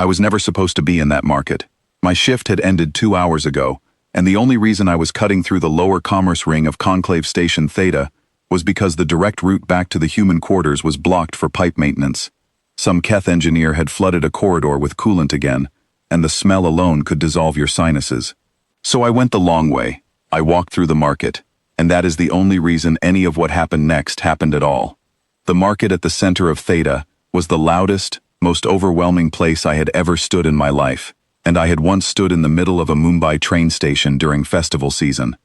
I was never supposed to be in that market. My shift had ended 2 hours ago, and the only reason I was cutting through the lower commerce ring of Conclave Station Theta was because the direct route back to the human quarters was blocked for pipe maintenance. Some Keth engineer had flooded a corridor with coolant again, and the smell alone could dissolve your sinuses. So I went the long way. I walked through the market, and that is the only reason any of what happened next happened at all. The market at the center of Theta was the loudest, most overwhelming place I had ever stood in my life, and I had once stood in the middle of a Mumbai train station during festival season.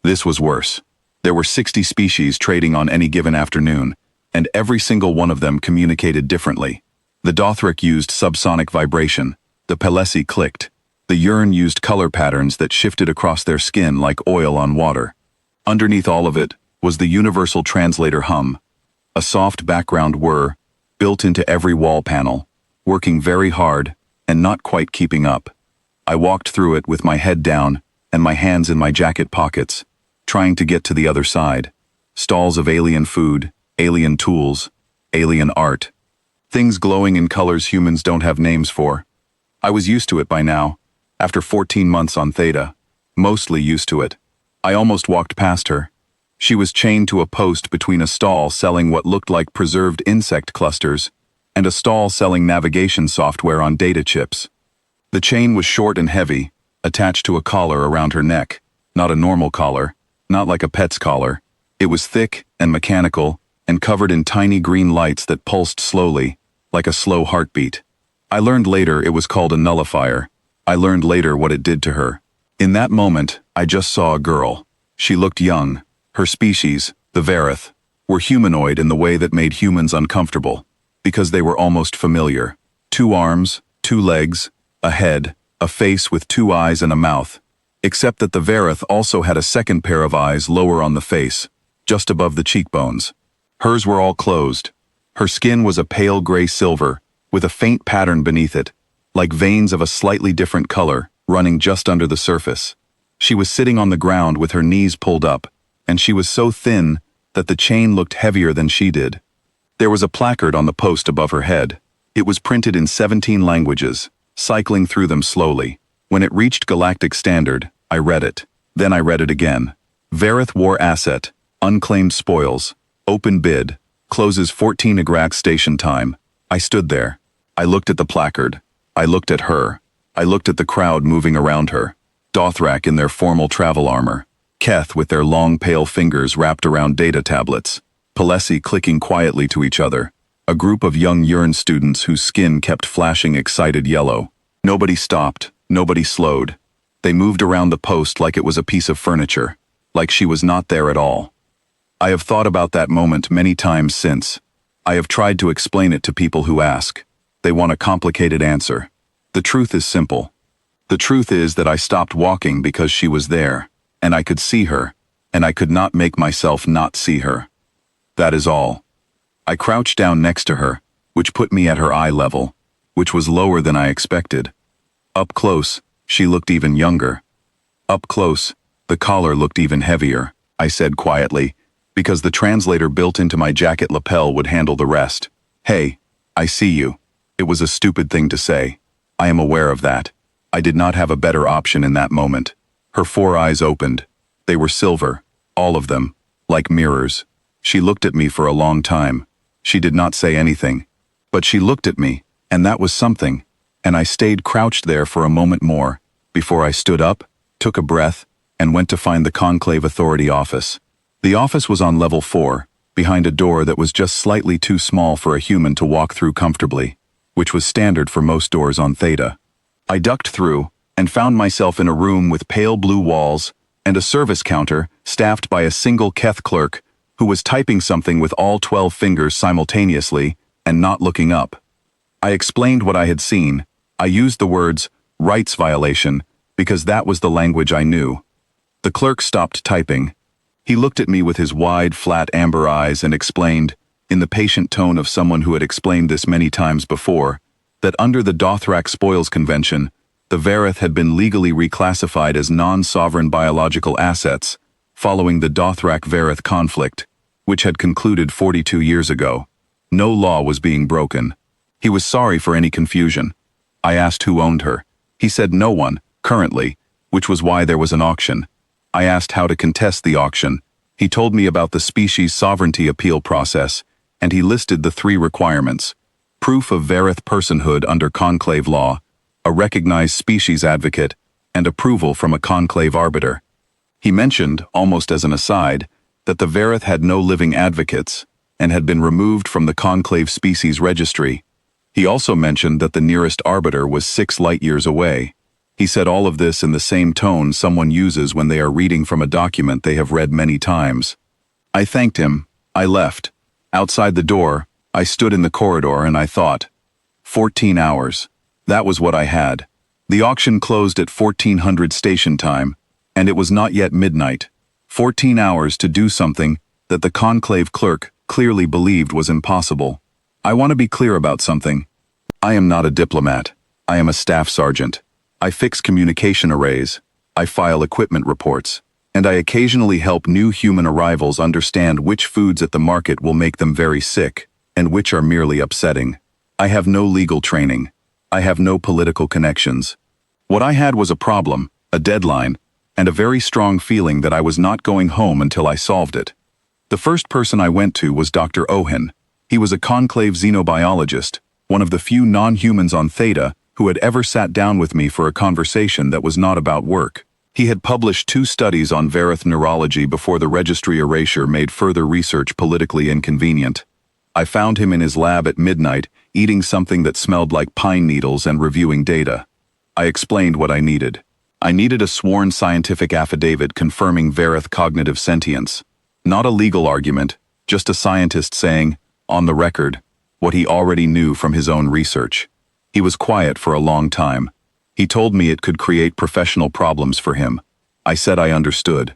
This was worse. There were 60 species trading on any given afternoon, and every single one of them communicated differently. The Dothrak used subsonic vibration, the Pelesi clicked, the urine used color patterns that shifted across their skin like oil on water. Underneath all of it was the universal translator hum, a soft background whir built into every wall panel, working very hard and not quite keeping up. I walked through it with my head down and my hands in my jacket pockets, trying to get to the other side. Stalls of alien food, alien tools, alien art. Things glowing in colors humans don't have names for. I was used to it by now, after 14 months on Theta. Mostly used to it. I almost walked past her. She was chained to a post between a stall selling what looked like preserved insect clusters and a stall selling navigation software on data chips. The chain was short and heavy, attached to a collar around her neck. Not a normal collar, not like a pet's collar. It was thick and mechanical and covered in tiny green lights that pulsed slowly, like a slow heartbeat. I learned later it was called a nullifier. I learned later what it did to her. In that moment, I just saw a girl. She looked young. Her species, the Vareth, were humanoid in the way that made humans uncomfortable, because they were almost familiar. 2 arms, 2 legs, a head, a face with 2 eyes and a mouth, except that the Vareth also had a second pair of eyes lower on the face, just above the cheekbones. Hers were all closed. Her skin was a pale gray silver, with a faint pattern beneath it, like veins of a slightly different color running just under the surface. She was sitting on the ground with her knees pulled up, and she was so thin that the chain looked heavier than she did. There was a placard on the post above her head. It was printed in 17 languages, cycling through them slowly. When it reached Galactic Standard, I read it. Then I read it again. Vareth War Asset, Unclaimed Spoils, Open Bid, closes 14 Agrak station time. I stood there. I looked at the placard. I looked at her. I looked at the crowd moving around her. Dothrak in their formal travel armor. Keth with their long pale fingers wrapped around data tablets. Pelesi clicking quietly to each other. A group of young urine students whose skin kept flashing excited yellow. Nobody stopped. Nobody slowed. They moved around the post like it was a piece of furniture. Like she was not there at all. I have thought about that moment many times since. I have tried to explain it to people who ask. They want a complicated answer. The truth is simple. The truth is that I stopped walking because she was there, and I could see her, and I could not make myself not see her. That is all. I crouched down next to her, which put me at her eye level, which was lower than I expected. Up close, she looked even younger. Up close, the collar looked even heavier, I said quietly, because the translator built into my jacket lapel would handle the rest. Hey, I see you. It was a stupid thing to say. I am aware of that. I did not have a better option in that moment. Her 4 eyes opened. They were silver, all of them, like mirrors. She looked at me for a long time. She did not say anything. But she looked at me, and that was something, and I stayed crouched there for a moment more, before I stood up, took a breath, and went to find the Conclave Authority office. The office was on level 4, behind a door that was just slightly too small for a human to walk through comfortably, which was standard for most doors on Theta. I ducked through, and found myself in a room with pale blue walls, and a service counter staffed by a single Keth clerk who was typing something with all 12 fingers simultaneously and not looking up. I explained what I had seen. I used the words, rights violation, because that was the language I knew. The clerk stopped typing. He looked at me with his wide, flat amber eyes and explained, in the patient tone of someone who had explained this many times before, that under the Dothrak Spoils Convention, the Vareth had been legally reclassified as non-sovereign biological assets, following the Dothrak-Vareth conflict, which had concluded 42 years ago. No law was being broken. He was sorry for any confusion. I asked who owned her. He said no one, currently, which was why there was an auction. I asked how to contest the auction. He told me about the species sovereignty appeal process, and he listed the 3 requirements: proof of Verith personhood under conclave law, a recognized species advocate, and approval from a conclave arbiter. He mentioned, almost as an aside, that the Verith had no living advocates and had been removed from the conclave species registry. He also mentioned that the nearest arbiter was 6 light-years away. He said all of this in the same tone someone uses when they are reading from a document they have read many times. I thanked him. I left. Outside the door, I stood in the corridor and I thought, 14 hours. That was what I had. The auction closed at 1400 station time, and it was not yet midnight. 14 hours to do something that the conclave clerk clearly believed was impossible. I want to be clear about something. I am not a diplomat. I am a staff sergeant. I fix communication arrays. I file equipment reports. And I occasionally help new human arrivals understand which foods at the market will make them very sick, and which are merely upsetting. I have no legal training. I have no political connections. What I had was a problem, a deadline, and a very strong feeling that I was not going home until I solved it. The first person I went to was Dr. Owen. He was a conclave xenobiologist, one of the few non-humans on Theta who had ever sat down with me for a conversation that was not about work. He had published 2 studies on Verith neurology before the registry erasure made further research politically inconvenient. I found him in his lab at midnight, eating something that smelled like pine needles and reviewing data. I explained what I needed. I needed a sworn scientific affidavit confirming Verith cognitive sentience. Not a legal argument, just a scientist saying, on the record, what he already knew from his own research. He was quiet for a long time. He told me it could create professional problems for him. I said I understood.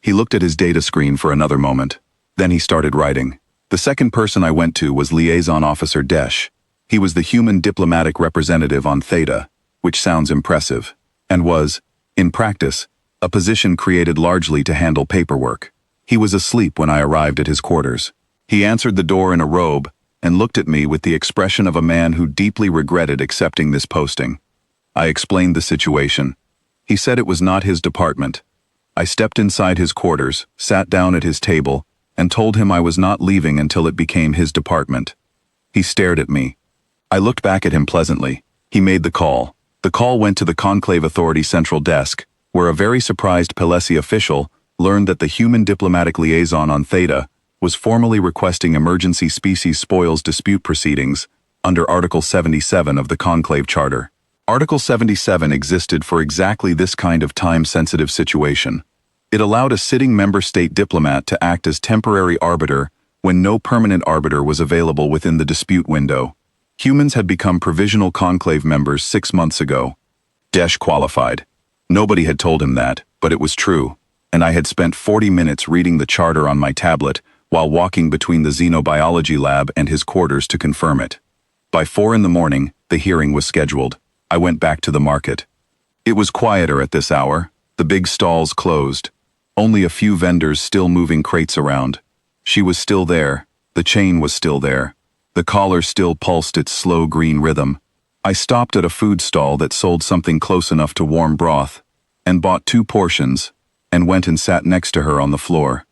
He looked at his data screen for another moment. Then he started writing. The second person I went to was Liaison Officer Desh. He was the human diplomatic representative on Theta, which sounds impressive, and was, in practice, a position created largely to handle paperwork. He was asleep when I arrived at his quarters. He answered the door in a robe and looked at me with the expression of a man who deeply regretted accepting this posting. I explained the situation. He said it was not his department. I stepped inside his quarters, sat down at his table, and told him I was not leaving until it became his department. He stared at me. I looked back at him pleasantly. He made the call. The call went to the Conclave Authority Central Desk, where a very surprised Pelesi official learned that the human diplomatic liaison on Theta was formally requesting emergency species spoils dispute proceedings under Article 77 of the Conclave Charter. Article 77 existed for exactly this kind of time-sensitive situation. It allowed a sitting member state diplomat to act as temporary arbiter when no permanent arbiter was available within the dispute window. Humans had become provisional conclave members 6 months ago. Desh qualified. Nobody had told him that, but it was true, and I had spent 40 minutes reading the charter on my tablet while walking between the xenobiology lab and his quarters to confirm it. By 4 in the morning, the hearing was scheduled. I went back to the market. It was quieter at this hour. The big stalls closed. Only a few vendors still moving crates around. She was still there. The chain was still there. The collar still pulsed its slow green rhythm. I stopped at a food stall that sold something close enough to warm broth, and bought 2 portions, and went and sat next to her on the floor.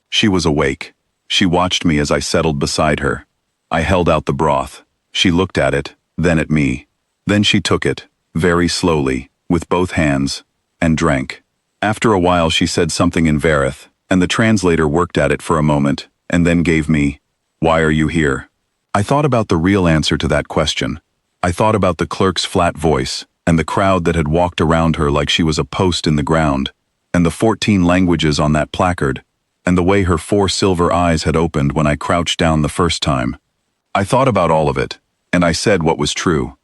She was awake. She watched me as I settled beside her. I held out the broth. She looked at it, then at me. Then she took it, very slowly, with both hands, and drank. After a while she said something in Verith, and the translator worked at it for a moment, and then gave me, "Why are you here?" I thought about the real answer to that question. I thought about the clerk's flat voice, and the crowd that had walked around her like she was a post in the ground, and the 14 languages on that placard, and the way her 4 silver eyes had opened when I crouched down the first time. I thought about all of it, and I said what was true.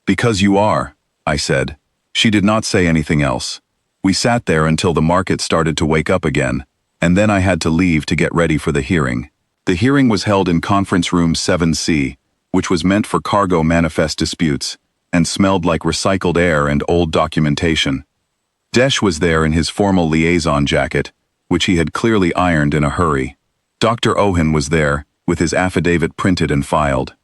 "Because you are," I said. She did not say anything else. We sat there until the market started to wake up again, and then I had to leave to get ready for the hearing. The hearing was held in Conference Room 7C, which was meant for cargo manifest disputes, and smelled like recycled air and old documentation. Desh was there in his formal liaison jacket, which he had clearly ironed in a hurry. Dr. Owen was there, with his affidavit printed and filed.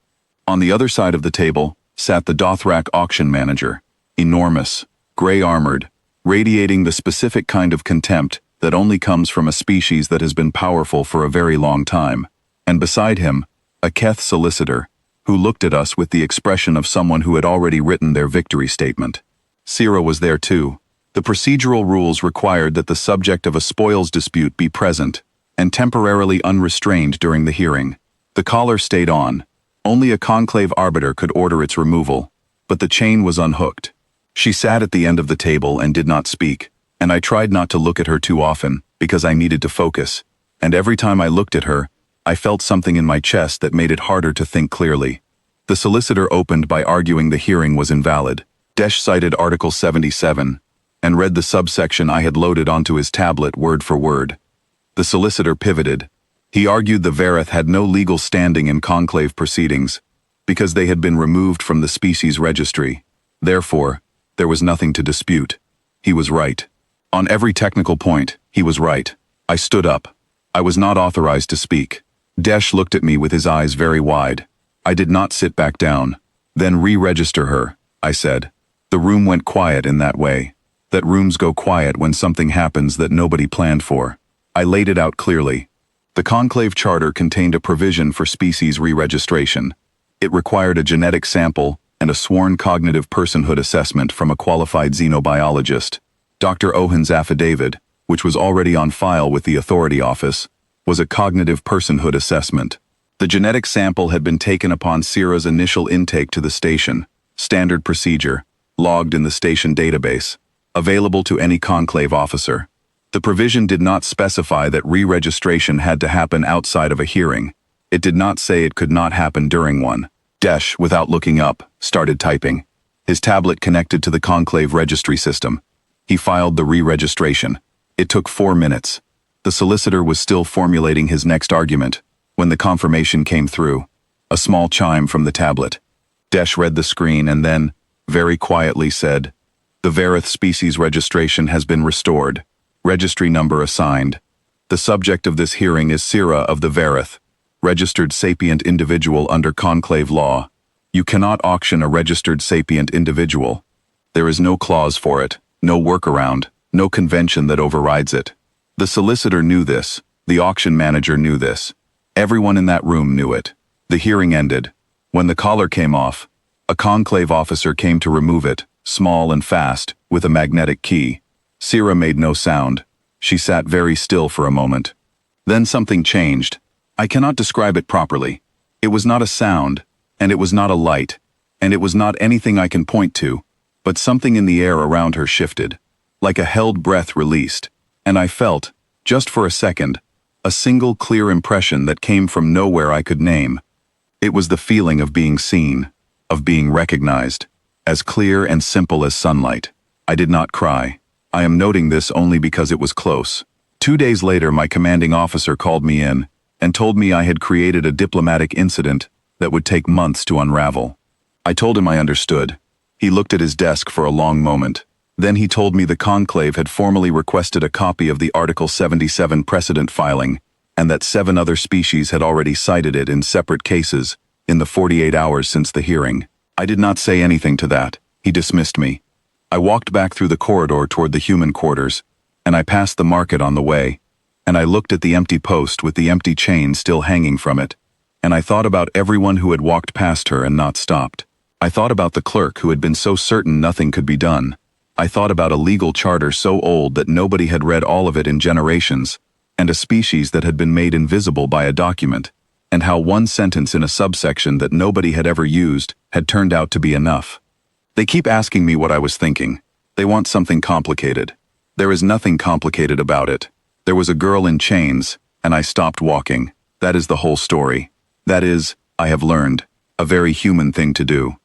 On the other side of the table, sat the Dothrak auction manager, enormous, gray-armored, radiating the specific kind of contempt that only comes from a species that has been powerful for a very long time, and beside him, a Keth solicitor, who looked at us with the expression of someone who had already written their victory statement. Sira was there too. The procedural rules required that the subject of a spoils dispute be present and temporarily unrestrained during the hearing. The collar stayed on. Only a conclave arbiter could order its removal, but the chain was unhooked. She sat at the end of the table and did not speak, and I tried not to look at her too often because I needed to focus, and every time I looked at her, I felt something in my chest that made it harder to think clearly. The solicitor opened by arguing the hearing was invalid. Desh cited Article 77 and read the subsection I had loaded onto his tablet word for word. The solicitor pivoted. He argued the Verith had no legal standing in conclave proceedings because they had been removed from the species registry. Therefore, there was nothing to dispute. He was right. On every technical point, he was right. I stood up. I was not authorized to speak. Desh looked at me with his eyes very wide. I did not sit back down. Then re-register her, I said. The room went quiet in that way. That rooms go quiet when something happens that nobody planned for. I laid it out clearly. The conclave charter contained a provision for species re-registration. It required a genetic sample and a sworn cognitive personhood assessment from a qualified xenobiologist. Dr. Owen's affidavit, which was already on file with the authority office, was a cognitive personhood assessment. The genetic sample had been taken upon Sira's initial intake to the station, standard procedure, logged in the station database, available to any conclave officer. The provision did not specify that re-registration had to happen outside of a hearing. It did not say it could not happen during one. Desh, without looking up, started typing. His tablet connected to the conclave registry system. He filed the re-registration. It took 4 minutes. The solicitor was still formulating his next argument when the confirmation came through, a small chime from the tablet. Desh read the screen and then, very quietly said, "The Verith species registration has been restored. Registry number assigned. The subject of this hearing is Sira of the Verith, registered sapient individual under conclave law. You cannot auction a registered sapient individual. There is no clause for it, no workaround, no convention that overrides it." The solicitor knew this. The auction manager knew this. Everyone in that room knew it. The hearing ended. When the collar came off, a conclave officer came to remove it, small and fast, with a magnetic key. Sira made no sound. She sat very still for a moment. Then something changed. I cannot describe it properly. It was not a sound, and it was not a light, and it was not anything I can point to, but something in the air around her shifted, like a held breath released, and I felt, just for a second, a single clear impression that came from nowhere I could name. It was the feeling of being seen, of being recognized, as clear and simple as sunlight. I did not cry. I am noting this only because it was close. 2 days later, my commanding officer called me in and told me I had created a diplomatic incident that would take months to unravel. I told him I understood. He looked at his desk for a long moment. Then he told me the conclave had formally requested a copy of the Article 77 precedent filing, and that 7 other species had already cited it in separate cases in the 48 hours since the hearing. I did not say anything to that. He dismissed me. I walked back through the corridor toward the human quarters, and I passed the market on the way, and I looked at the empty post with the empty chain still hanging from it, and I thought about everyone who had walked past her and not stopped. I thought about the clerk who had been so certain nothing could be done. I thought about a legal charter so old that nobody had read all of it in generations, and a species that had been made invisible by a document, and how one sentence in a subsection that nobody had ever used had turned out to be enough. They keep asking me what I was thinking. They want something complicated. There is nothing complicated about it. There was a girl in chains, and I stopped walking. That is the whole story. That is, I have learned, a very human thing to do.